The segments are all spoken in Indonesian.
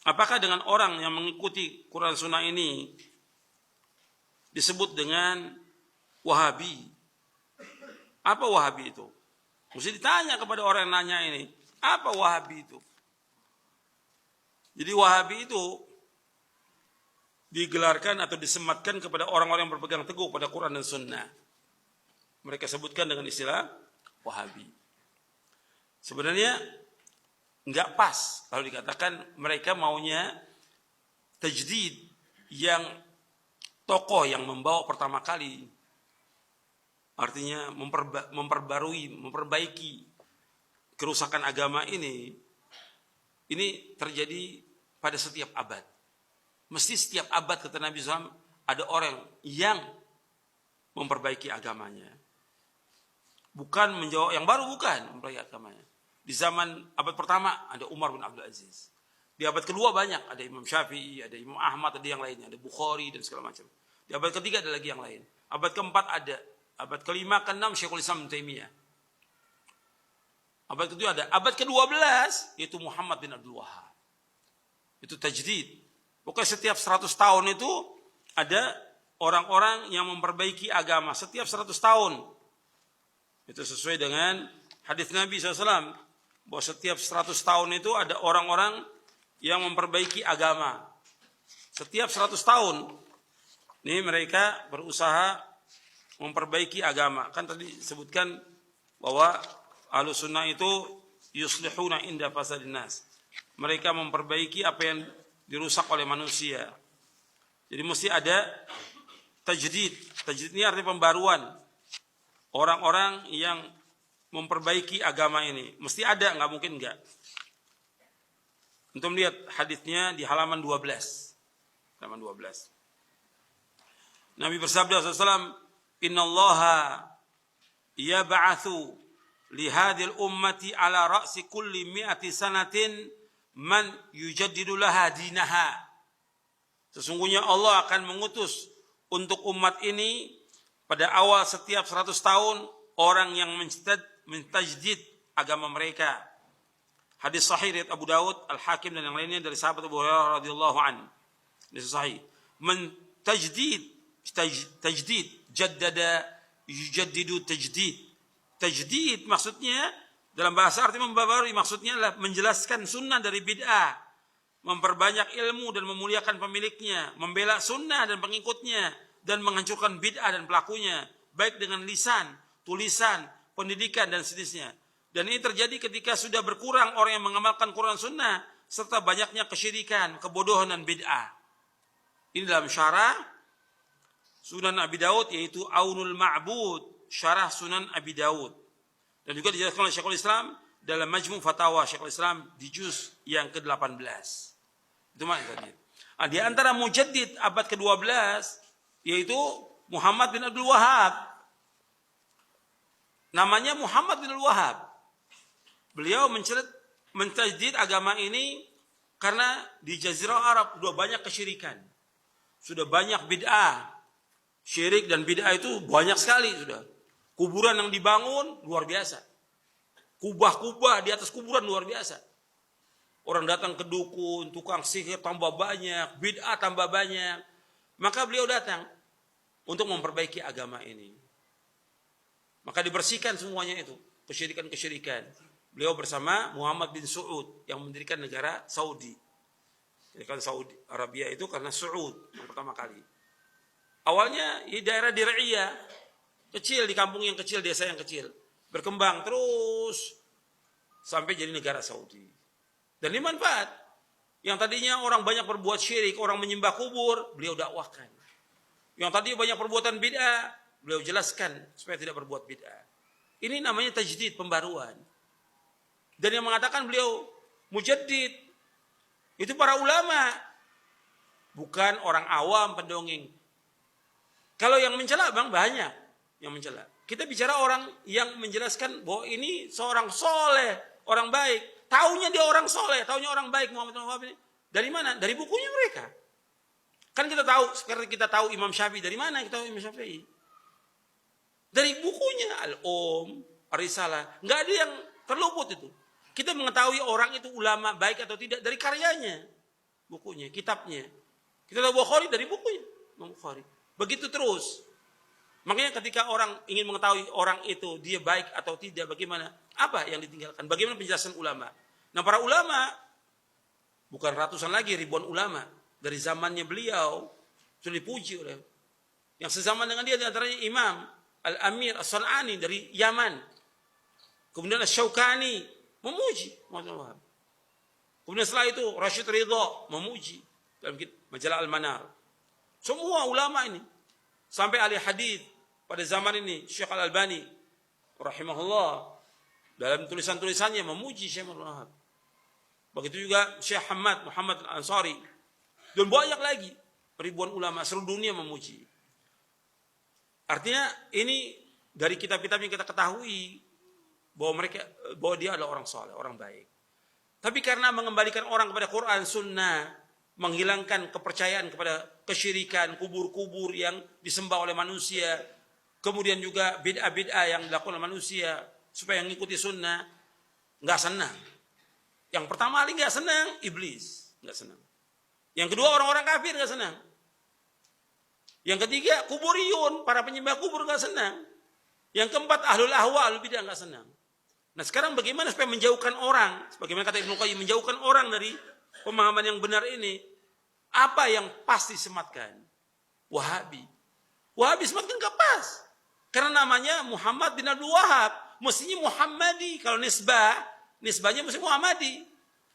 Apakah dengan orang yang mengikuti Quran Sunnah ini disebut dengan Wahabi? Apa Wahabi itu? Mesti ditanya kepada orang yang nanya ini. Apa Wahabi itu? Jadi Wahabi itu digelarkan atau disematkan kepada orang-orang yang berpegang teguh pada Quran dan Sunnah. Mereka sebutkan dengan istilah Wahabi. Sebenarnya enggak pas kalau dikatakan mereka maunya tajdid yang tokoh yang membawa pertama kali. Artinya memperbaiki kerusakan agama ini terjadi pada setiap abad. Mesti setiap abad kata Nabi SAW ada orang yang memperbaiki agamanya. Bukan menjawab yang baru, bukan memperbaiki agamanya. Di zaman abad pertama ada Umar bin Abdul Aziz. Di abad kedua banyak, ada Imam Syafi'i, ada Imam Ahmad, ada yang lainnya, ada Bukhari dan segala macam. Di abad ketiga ada lagi yang lain. Abad keempat ada, abad kelima, keenam Syekhul Islam Taimiyah. Abad kedua ada, abad ke-12 yaitu Muhammad bin Abdul Wahhab. Itu tajdid. Pokoknya setiap 100 tahun itu ada orang-orang yang memperbaiki agama setiap 100 tahun. Itu sesuai dengan hadis Nabi SAW. Bahwa setiap 100 tahun itu ada orang-orang yang memperbaiki agama. Setiap 100 tahun. Ini mereka berusaha memperbaiki agama. Kan tadi disebutkan bahwa Ahlus Sunnah itu yuslihuna inda fasadin nas. Mereka memperbaiki apa yang dirusak oleh manusia. Jadi mesti ada tajdid. Tajdid ini artinya pembaruan. Orang-orang yang memperbaiki agama ini. Mesti ada, nggak mungkin enggak. Untuk melihat hadisnya di halaman 12. Halaman 12. Nabi bersabda SAW, Innallaha yab'athu lihadil ummati ala ra'si kulli mi'ati sanatin man yujaddidu laha dinaha. Sesungguhnya Allah akan mengutus untuk umat ini pada awal setiap 100 tahun orang yang mentajdid agama mereka. Hadis sahih riwayat Abu Daud, Al-Hakim dan yang lainnya dari sahabat Abu Hurairah radhiyallahu anhu. Hadis sahih. Tajdid, jaddada yujaddidu tajdid. Tajdid maksudnya dalam bahasa arti membaharui, maksudnya adalah menjelaskan sunnah dari bid'ah, memperbanyak ilmu dan memuliakan pemiliknya, membela sunnah dan pengikutnya, dan menghancurkan bid'ah dan pelakunya, baik dengan lisan, tulisan, pendidikan dan seterusnya. Dan ini terjadi ketika sudah berkurang orang yang mengamalkan Quran Sunnah serta banyaknya kesyirikan, kebodohan dan bid'ah. Ini dalam syarah Sunan Abi Daud, yaitu Aunul Ma'bud, syarah Sunan Abi Daud. Dan juga dijelaskan oleh Syekhul Islam dalam Majmu' Fatawa Syekhul Islam di juz yang ke-18. Itu maknanya tadi. Nah, di antara mujaddid abad ke-12 yaitu Muhammad bin Abdul Wahhab. Namanya Muhammad bin Abdul Wahhab. Beliau mentajdid agama ini karena di Jazirah Arab sudah banyak kesyirikan. Sudah banyak bid'ah. Syirik dan bid'ah itu banyak sekali sudah. Kuburan yang dibangun luar biasa. Kubah-kubah di atas kuburan luar biasa. Orang datang ke dukun, tukang sihir tambah banyak, bid'ah tambah banyak. Maka beliau datang untuk memperbaiki agama ini. Maka dibersihkan semuanya itu, kesyirikan-kesyirikan. Beliau bersama Muhammad bin Saud yang mendirikan negara Saudi. Mendirikan Saudi Arabia itu karena Saud yang pertama kali. Awalnya di daerah Dir'iyah, kecil, di kampung yang kecil, desa yang kecil. Berkembang terus sampai jadi negara Saudi. Dan ini manfaat. Yang tadinya orang banyak berbuat syirik, orang menyembah kubur, beliau dakwahkan. Yang tadinya banyak perbuatan bid'ah, beliau jelaskan supaya tidak berbuat bid'ah. Ini namanya tajdid, pembaruan. Dan yang mengatakan beliau mujaddid, itu para ulama. Bukan orang awam pendongeng. Kalau yang mencela bang banyak yang mencela. Kita bicara orang yang menjelaskan bahwa ini seorang soleh, orang baik. Taunya dia orang soleh, taunya orang baik Muhammad bin Wahhab ini. Dari mana? Dari bukunya mereka. Kan kita tahu, seperti kita tahu Imam Syafi'i. Dari mana kita tahu Imam Syafi'i? Dari bukunya Ar-Risalah. Nggak ada yang terluput itu. Kita mengetahui orang itu ulama baik atau tidak dari karyanya. bukunya, kitabnya. Kita tahu Bukhari dari bukunya, Imam Bukhari. Begitu terus. Makanya ketika orang ingin mengetahui orang itu dia baik atau tidak, bagaimana? Apa yang ditinggalkan? Bagaimana penjelasan ulama? Nah, para ulama bukan ratusan lagi, ribuan ulama dari zamannya beliau sudah dipuji oleh yang sezaman dengan dia, di antaranya Imam Al-Amir As-San'ani dari Yaman. Kemudian Asy-Syaukani memuji Muhammad Wahab. Kemudian setelah itu Rashid Ridha memuji dalam majalah Al-Manar. Semua ulama ini sampai ahli hadis pada zaman ini Syekh Al-Albani rahimahullah dalam tulisan-tulisannya memuji Syekh Muhammad Wahab. Begitu juga Syekh Muhammad Al-Ansari dan banyak lagi ribuan ulama seluruh dunia memuji. Artinya ini dari kitab-kitab yang kita ketahui bahwa dia adalah orang saleh, orang baik. Tapi karena mengembalikan orang kepada Quran, Sunnah, menghilangkan kepercayaan kepada kesyirikan, kubur-kubur yang disembah oleh manusia, kemudian juga bid'ah-bid'ah yang dilakukan oleh manusia supaya mengikuti Sunnah, nggak senang. Yang pertama kali nggak senang, iblis nggak senang. Yang kedua orang-orang kafir nggak senang. Yang ketiga kuburiyun, para penyembah kubur nggak senang. Yang keempat ahlul ahwa, ahlul bidah nggak senang. Nah sekarang bagaimana supaya menjauhkan orang, sebagaimana kata Ibnu Qayyim, menjauhkan orang dari pemahaman yang benar ini? Apa yang pasti disematkan? Wahabi. Wahabi sematkan nggak pas. Karena namanya Muhammad bin Abdul Wahab, mestinya Muhammadi. Kalau nisbahnya mesti Muhammadi,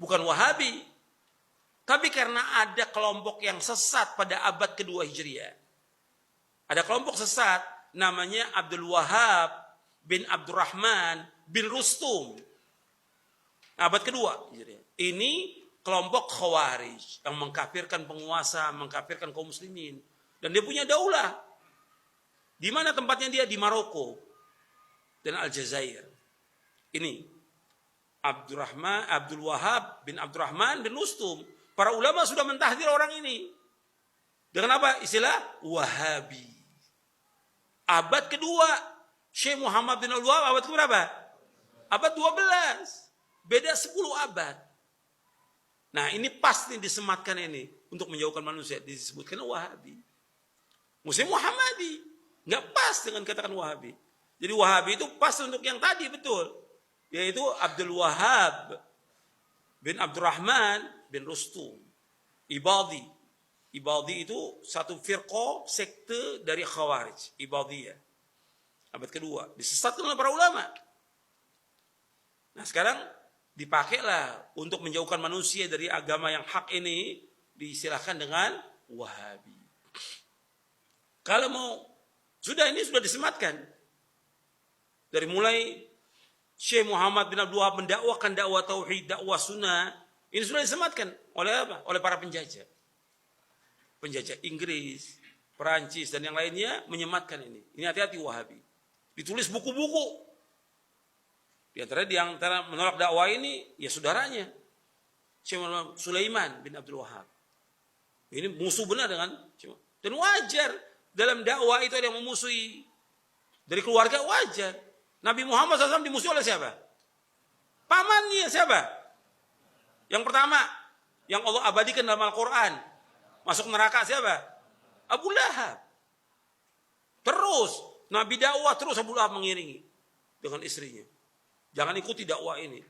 bukan Wahabi. Tapi karena ada kelompok yang sesat pada abad kedua Hijriah. Ada kelompok sesat namanya Abdul Wahab bin Abdurrahman bin Rustum. Abad kedua Hijriah. Ini kelompok Khawarij yang mengkafirkan penguasa, mengkafirkan kaum muslimin. Dan dia punya daulah. Di mana tempatnya dia? Di Maroko dan Aljazair. Ini Abdul Wahab bin Abdurrahman bin Rustum. Para ulama sudah mentahdir orang ini. Dengan apa? Istilah Wahabi. Abad kedua. Syekh Muhammad bin Abdul Wahab abad keberapa? Abad 12. Beda 10 abad. Nah ini pasti disematkan ini. Untuk menjauhkan manusia. Disebutkan Wahabi. Muslim Muhammadi. Nggak pas dengan katakan Wahabi. Jadi Wahabi itu pas untuk yang tadi betul. Yaitu Abdul Wahab bin Abdurrahman bin Rustum. Ibadi. Ibadi itu satu firqah sekte dari Khawarij. Ibadiyah. Abad kedua. Disesatkan oleh para ulama. Nah sekarang dipakailah untuk menjauhkan manusia dari agama yang hak ini. Diistilahkan dengan Wahabi. Kalau mau, ini sudah disematkan. Dari mulai Syekh Muhammad bin Abdul Wahab mendakwakan dakwah tauhid, dakwah sunnah. Ini sudah disematkan oleh apa? Oleh para penjajah. Penjajah Inggris, Perancis, dan yang lainnya menyematkan ini. Ini hati-hati Wahabi. Ditulis buku-buku. Di antara menolak dakwah ini, ya saudaranya. Syekh Sulaiman bin Abdul Wahab. Ini musuh benar dengan. Dan wajar. Dalam dakwah itu ada yang memusuhi. Dari keluarga wajar. Nabi Muhammad SAW dimusuhi oleh siapa? Pamannya siapa? Yang pertama. Yang Allah abadikan dalam Al-Quran. Masuk neraka siapa? Abu Lahab. Terus. Nabi dakwah terus Abu Lahab mengiringi. Dengan istrinya. Jangan ikuti dakwah ini.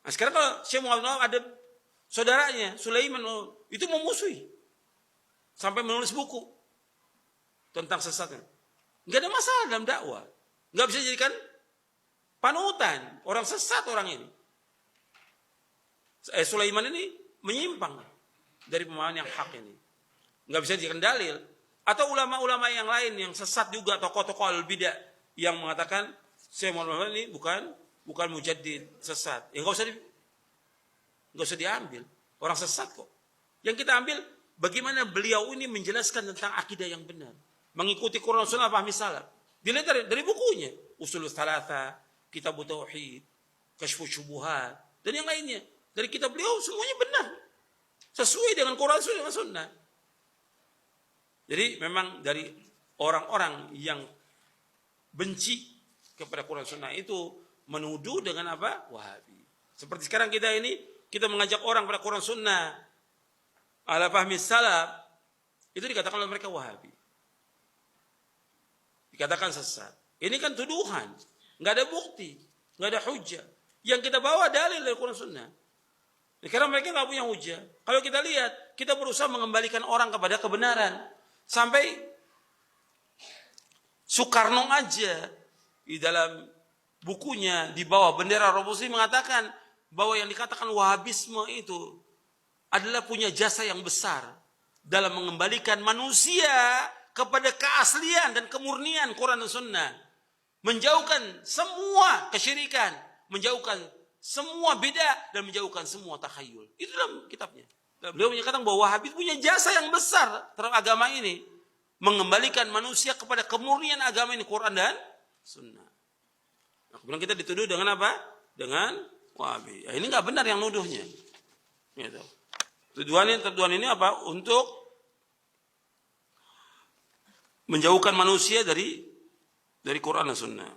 Nah sekarang kalau Syekh Muhammad ada saudaranya. Sulaiman. Itu memusuhi. Sampai menulis buku. Tentang sesatnya. Nggak ada masalah dalam dakwah. Nggak bisa jadikan panutan. Orang sesat orang ini. Sulaiman ini menyimpang dari pemahaman yang hak ini. Nggak bisa dijadikan dalil. Atau ulama-ulama yang lain yang sesat juga, tokoh-tokoh al-bidah yang mengatakan Syekh Muhammad ini bukan mujaddid, sesat. Ya nggak usah diambil. Orang sesat kok. Yang kita ambil bagaimana beliau ini menjelaskan tentang akidah yang benar. Mengikuti Quran Sunnah pahami salaf. Dilihat dari bukunya. Usulul Thalatha, Kitab Tauhid, Kashfus Syubuhat, dan yang lainnya. Dari kitab beliau semuanya benar. Sesuai dengan Quran Sunnah. Jadi memang dari orang-orang yang benci kepada Quran Sunnah itu menuduh dengan apa? Wahabi. Seperti sekarang kita mengajak orang pada Quran Sunnah. ala fahmi salaf, itu dikatakan oleh mereka Wahabi. Dikatakan sesat. Ini kan tuduhan, nggak ada bukti, nggak ada hujah. Yang kita bawa dalil dari Quran Sunnah. Karena mereka nggak punya hujah. Kalau kita lihat, kita berusaha mengembalikan orang kepada kebenaran. Sampai Soekarno aja di dalam bukunya di bawah bendera revolusi mengatakan bahwa yang dikatakan Wahabisme itu adalah punya jasa yang besar dalam mengembalikan manusia kepada keaslian dan kemurnian Quran dan Sunnah. Menjauhkan semua kesyirikan, menjauhkan semua bid'ah dan menjauhkan semua takhayul. Itu dalam kitabnya. Beliau menyatakan bahwa Wahabi punya jasa yang besar terhadap agama ini, mengembalikan manusia kepada kemurnian agama ini, Quran dan Sunnah. Nah, kemudian kita dituduh dengan apa? Dengan Wahabi. Ya, ini nggak benar yang nuduhnya. Gitu. Tuduhan ini apa? Untuk menjauhkan manusia dari Quran dan Sunnah.